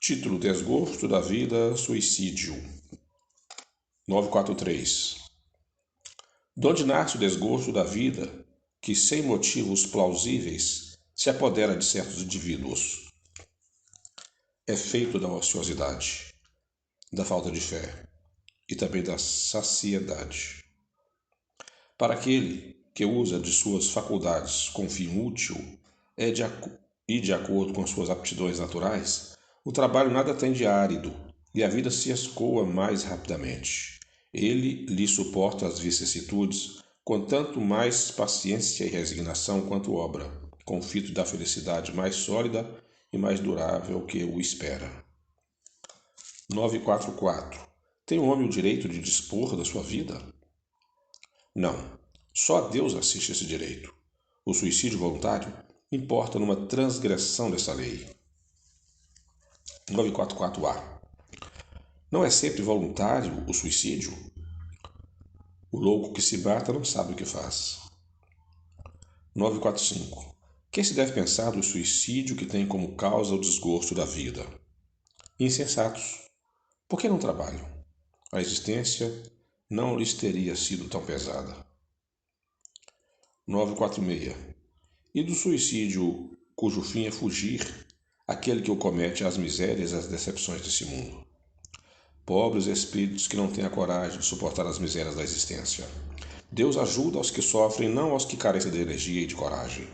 Título: Desgosto da vida, suicídio. 943. Donde nasce o desgosto da vida que, sem motivos plausíveis, se apodera de certos indivíduos? É feito da ociosidade, da falta de fé e também da saciedade. Para aquele que usa de suas faculdades com fim útil e de acordo com suas aptidões naturais, o trabalho nada tem de árido e a vida se escoa mais rapidamente. Ele lhe suporta as vicissitudes com tanto mais paciência e resignação quanto obra, confito da felicidade mais sólida e mais durável que o espera. 944. Tem o homem o direito de dispor da sua vida? Não. Só Deus assiste esse direito. O suicídio voluntário importa numa transgressão dessa lei. 944A. Não é sempre voluntário o suicídio? O louco que se mata não sabe o que faz. 945. Que se deve pensar do suicídio que tem como causa o desgosto da vida? Insensatos. Por que não trabalham? A existência não lhes teria sido tão pesada. 946. E do suicídio cujo fim é fugir, aquele que o comete às misérias e às decepções desse mundo? Pobres espíritos que não têm a coragem de suportar as misérias da existência. Deus ajuda aos que sofrem, não aos que carecem de energia e de coragem.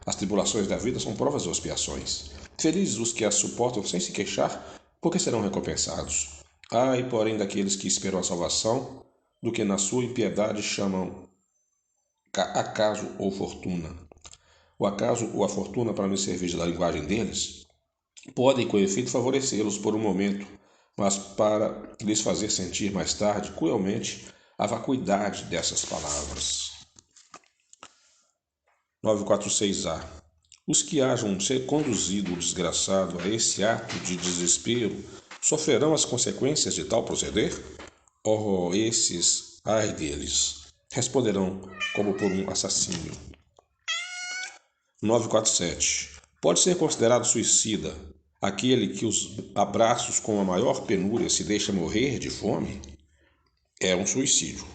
As tribulações da vida são provas e expiações. Felizes os que as suportam sem se queixar, porque serão recompensados. Ai, porém, daqueles que esperam a salvação, do que na sua impiedade chamam acaso ou fortuna. O acaso ou a fortuna, para me servir da linguagem deles, podem com efeito favorecê-los por um momento, mas para lhes fazer sentir mais tarde, cruelmente, a vacuidade dessas palavras. 946A. Os que hajam ser conduzido o desgraçado a esse ato de desespero sofrerão as consequências de tal proceder? Oh, esses, ai deles, responderão como por um assassínio. 947. Pode ser considerado suicida aquele que os abraços com a maior penúria se deixa morrer de fome? É um suicídio.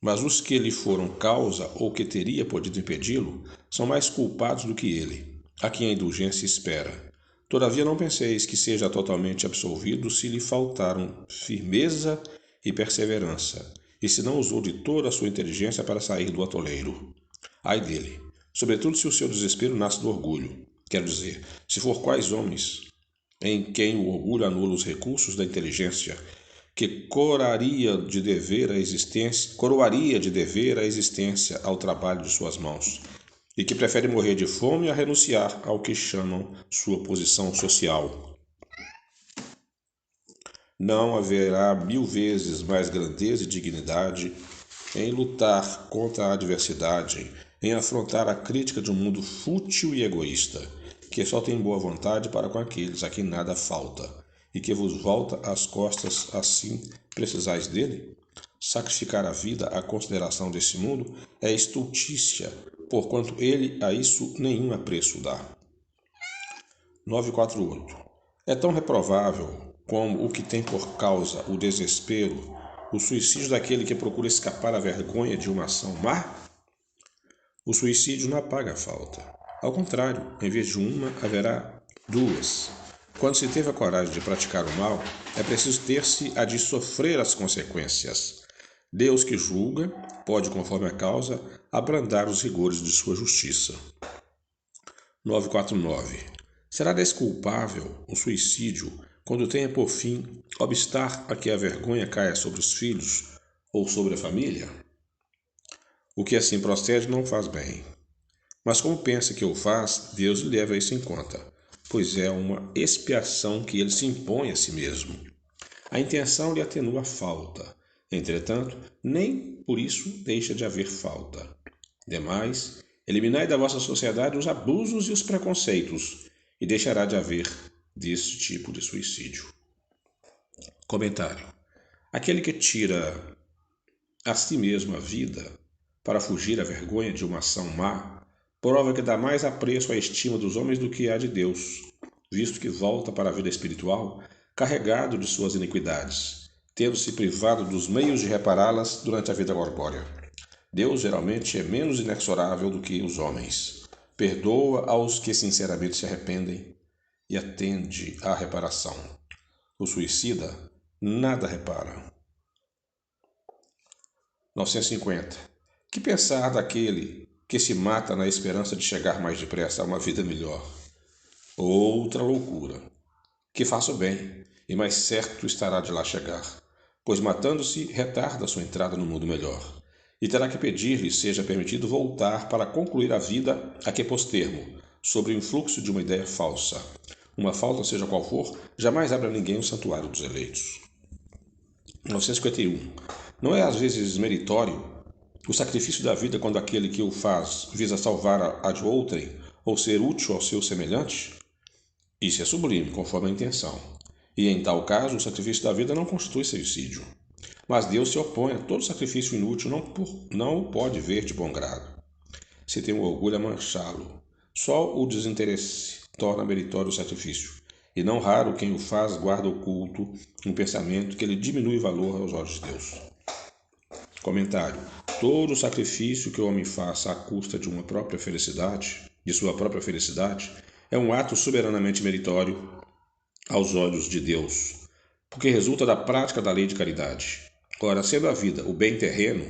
Mas os que lhe foram causa ou que teria podido impedi-lo são mais culpados do que ele, a quem a indulgência espera. Todavia não penseis que seja totalmente absolvido se lhe faltaram firmeza e perseverança, e se não usou de toda a sua inteligência para sair do atoleiro. Ai dele, sobretudo se o seu desespero nasce do orgulho. Quero dizer, se for quais homens em quem o orgulho anula os recursos da inteligência, que coroaria de dever a existência ao trabalho de suas mãos, e que prefere morrer de fome a renunciar ao que chamam sua posição social. Não haverá 1000 vezes mais grandeza e dignidade em lutar contra a adversidade, em afrontar a crítica de um mundo fútil e egoísta, que só tem boa vontade para com aqueles a quem nada falta, e que vos volta às costas assim precisais dele? Sacrificar a vida à consideração desse mundo é estultícia, porquanto ele a isso nenhum apreço dá. 948. É tão reprovável como o que tem por causa o desespero, o suicídio daquele que procura escapar à vergonha de uma ação má? O suicídio não apaga a falta. Ao contrário, em vez de uma, haverá 2. Quando se teve a coragem de praticar o mal, é preciso ter-se a de sofrer as consequências. Deus que julga pode, conforme a causa, abrandar os rigores de sua justiça. 949. Será desculpável o suicídio quando tenha por fim obstar a que a vergonha caia sobre os filhos ou sobre a família? O que assim procede não faz bem. Mas como pensa que o faz, Deus lhe leva isso em conta, pois é uma expiação que ele se impõe a si mesmo. A intenção lhe atenua a falta. Entretanto, nem por isso deixa de haver falta. Demais, eliminai da vossa sociedade os abusos e os preconceitos, e deixará de haver desse tipo de suicídio. Comentário. Aquele que tira a si mesmo a vida para fugir à vergonha de uma ação má, prova que dá mais apreço à estima dos homens do que à de Deus, visto que volta para a vida espiritual carregado de suas iniquidades, tendo se privado dos meios de repará-las durante a vida corpórea. Deus geralmente é menos inexorável do que os homens. Perdoa aos que sinceramente se arrependem e atende à reparação. O suicida nada repara. 950. Que pensar daquele que se mata na esperança de chegar mais depressa a uma vida melhor? Outra loucura. Que faça o bem, e mais certo estará de lá chegar, pois matando-se retarda sua entrada no mundo melhor, e terá que pedir-lhe seja permitido voltar para concluir a vida a que pôs termo, sobre o influxo de uma ideia falsa. Uma falta, seja qual for, jamais abre a ninguém o santuário dos eleitos. 951. Não é às vezes meritório o sacrifício da vida quando aquele que o faz visa salvar a de outrem ou ser útil ao seu semelhante? Isso é sublime, conforme a intenção. E em tal caso, o sacrifício da vida não constitui suicídio. Mas Deus se opõe a todo sacrifício inútil, não o pode ver de bom grado. Se tem um orgulho a manchá-lo. Só o desinteresse torna meritório o sacrifício. E não raro quem o faz guarda oculto um pensamento que lhe diminui o valor aos olhos de Deus. Comentário. Todo sacrifício que o homem faça à custa de sua própria felicidade, é um ato soberanamente meritório aos olhos de Deus, porque resulta da prática da lei de caridade. Ora, sendo a vida o bem terreno,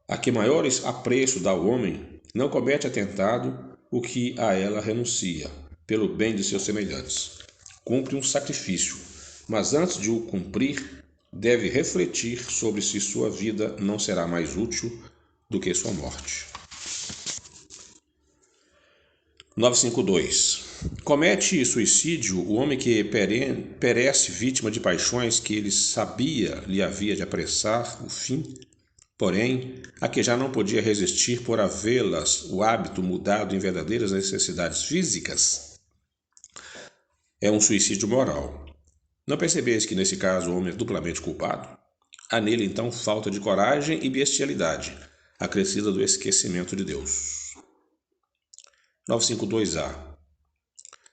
a que maiores apreço dá o homem, não comete atentado o que a ela renuncia, pelo bem de seus semelhantes. Cumpre um sacrifício, mas antes de o cumprir, deve refletir sobre se sua vida não será mais útil do que sua morte. 952. Comete suicídio o homem que perece vítima de paixões que ele sabia lhe havia de apressar o fim, porém, a que já não podia resistir por havê-las o hábito mudado em verdadeiras necessidades físicas? É um suicídio moral. Não percebeis que nesse caso o homem é duplamente culpado? Há nele então falta de coragem e bestialidade, acrescida do esquecimento de Deus. 952A.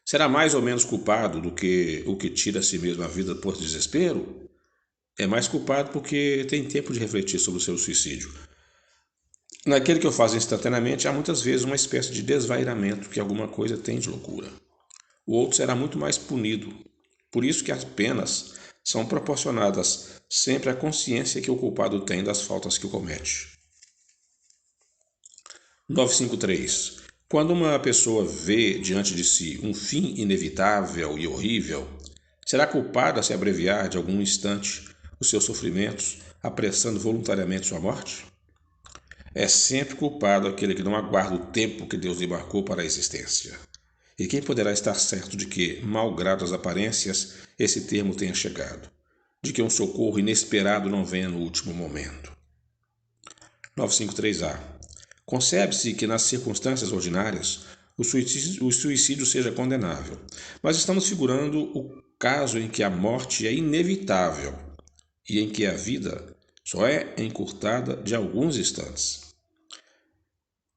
Será mais ou menos culpado do que o que tira a si mesmo a vida por desespero? É mais culpado porque tem tempo de refletir sobre o seu suicídio. Naquele que o faz instantaneamente, há muitas vezes uma espécie de desvairamento que alguma coisa tem de loucura. O outro será muito mais punido. Por isso que as penas são proporcionadas sempre à consciência que o culpado tem das faltas que comete. 953. Quando uma pessoa vê diante de si um fim inevitável e horrível, será culpada a se abreviar de algum instante os seus sofrimentos, apressando voluntariamente sua morte? É sempre culpado aquele que não aguarda o tempo que Deus lhe marcou para a existência. E quem poderá estar certo de que, malgrado as aparências, esse termo tenha chegado? De que um socorro inesperado não venha no último momento? 953A. Concebe-se que nas circunstâncias ordinárias o suicídio seja condenável, mas estamos figurando o caso em que a morte é inevitável e em que a vida só é encurtada de alguns instantes.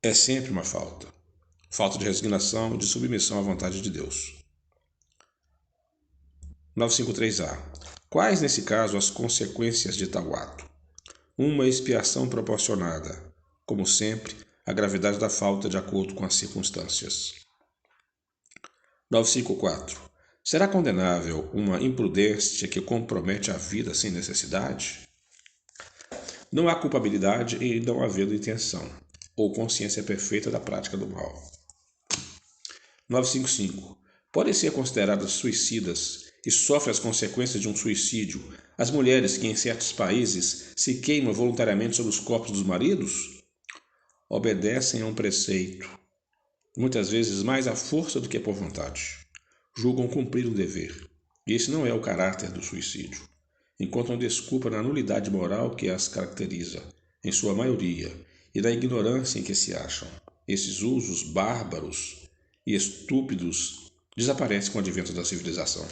É sempre uma falta de resignação e de submissão à vontade de Deus. 953A. Quais, nesse caso, as consequências de tal ato? Uma expiação proporcionada, como sempre, à gravidade da falta de acordo com as circunstâncias. 954. Será condenável uma imprudência que compromete a vida sem necessidade? Não há culpabilidade em não havendo intenção, ou consciência perfeita da prática do mal. 955. Podem ser consideradas suicidas e sofrem as consequências de um suicídio as mulheres que em certos países se queimam voluntariamente sobre os corpos dos maridos? Obedecem a um preceito, muitas vezes mais à força do que por vontade. Julgam cumprir um dever. E esse não é o caráter do suicídio. Encontram desculpa na nulidade moral que as caracteriza, em sua maioria, e na ignorância em que se acham. Esses usos bárbaros e estúpidos desaparecem com o advento da civilização.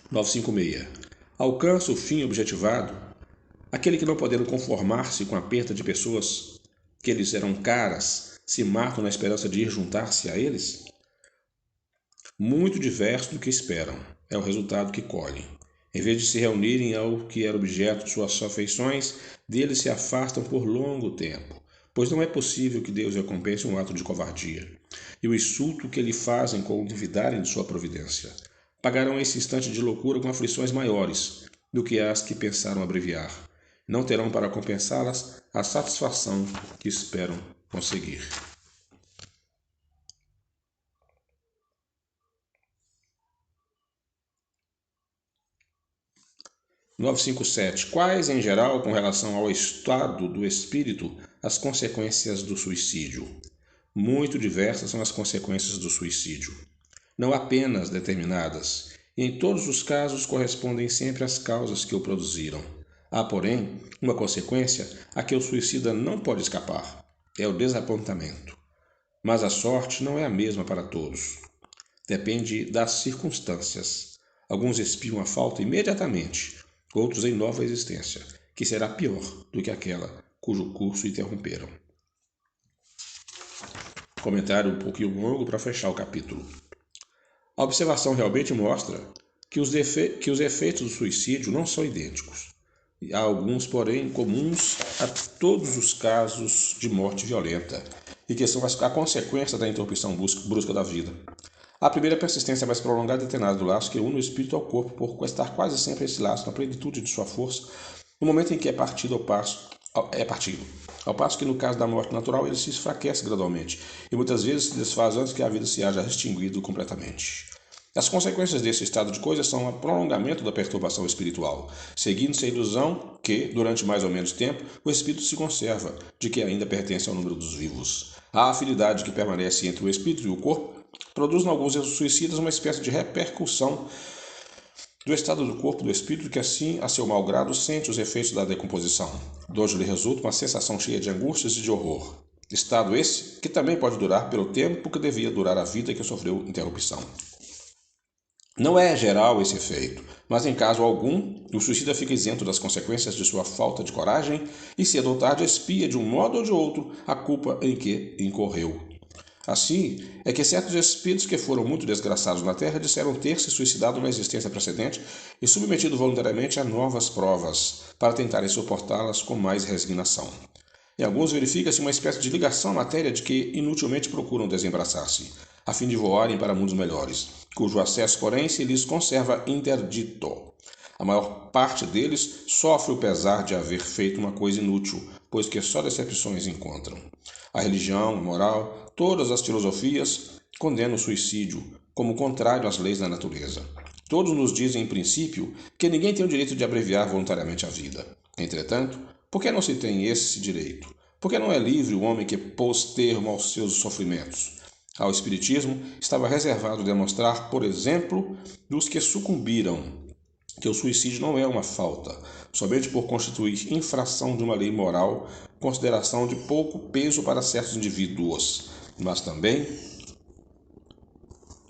956. Alcança o fim objetivado aquele que, não podendo conformar-se com a perda de pessoas que lhes eram caras, se matam na esperança de ir juntar-se a eles? muito diverso do que esperam. É o resultado que colhem. Em vez de se reunirem ao que era objeto de suas afeições, deles se afastam por longo tempo, pois não é possível que Deus recompense um ato de covardia, e o insulto que lhe fazem com duvidarem de sua providência. Pagarão esse instante de loucura com aflições maiores do que as que pensaram abreviar. Não terão para compensá-las a satisfação que esperam conseguir. 957. Quais, em geral, com relação ao estado do espírito, as consequências do suicídio? Muito diversas são as consequências do suicídio. Não apenas determinadas, e em todos os casos correspondem sempre às causas que o produziram. Há, porém, uma consequência a que o suicida não pode escapar: é o desapontamento. Mas a sorte não é a mesma para todos. Depende das circunstâncias. Alguns espiam a falta imediatamente, outros em nova existência, que será pior do que aquela cujo curso interromperam. Comentário um pouquinho longo para fechar o capítulo. A observação realmente mostra que os efeitos do suicídio não são idênticos. Há alguns, porém, comuns a todos os casos de morte violenta, e que são a consequência da interrupção brusca da vida. A primeira persistência mais prolongada e tenaz do laço que une o espírito ao corpo, por estar quase sempre esse laço na plenitude de sua força, no momento em que é partido ao passo que no caso da morte natural ele se enfraquece gradualmente e muitas vezes se desfaz antes que a vida se haja extinguido completamente. As consequências desse estado de coisas são o prolongamento da perturbação espiritual, seguindo-se a ilusão que, durante mais ou menos tempo, o espírito se conserva, de que ainda pertence ao número dos vivos. A afinidade que permanece entre o espírito e o corpo produz em alguns suicidas uma espécie de repercussão do estado do corpo do espírito que assim, a seu mau grado, sente os efeitos da decomposição, de onde lhe resulta uma sensação cheia de angústias e de horror. Estado esse que também pode durar pelo tempo que devia durar a vida que sofreu interrupção. Não é geral esse efeito, mas em caso algum, o suicida fica isento das consequências de sua falta de coragem e cedo ou tarde expia de um modo ou de outro a culpa em que incorreu. Assim, é que certos espíritos que foram muito desgraçados na Terra disseram ter se suicidado na existência precedente e submetido voluntariamente a novas provas, para tentarem suportá-las com mais resignação. Em alguns verifica-se uma espécie de ligação à matéria de que inutilmente procuram desembaraçar-se, a fim de voarem para mundos melhores, cujo acesso, porém, se lhes conserva interdito. A maior parte deles sofre o pesar de haver feito uma coisa inútil, pois que só decepções encontram. A religião, a moral, todas as filosofias condenam o suicídio como contrário às leis da natureza. Todos nos dizem, em princípio, que ninguém tem o direito de abreviar voluntariamente a vida. Entretanto, por que não se tem esse direito? Por que não é livre o homem que pôs termo aos seus sofrimentos? Ao Espiritismo estava reservado demonstrar, por exemplo, dos que sucumbiram, que o suicídio não é uma falta, somente por constituir infração de uma lei moral, consideração de pouco peso para certos indivíduos, mas também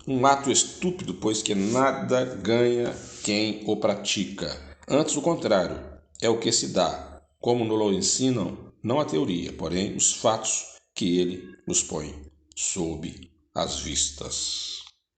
um ato estúpido, pois que nada ganha quem o pratica. Antes, o contrário, é o que se dá, como nos ensinam, não a teoria, porém os fatos que ele nos põe sob as vistas.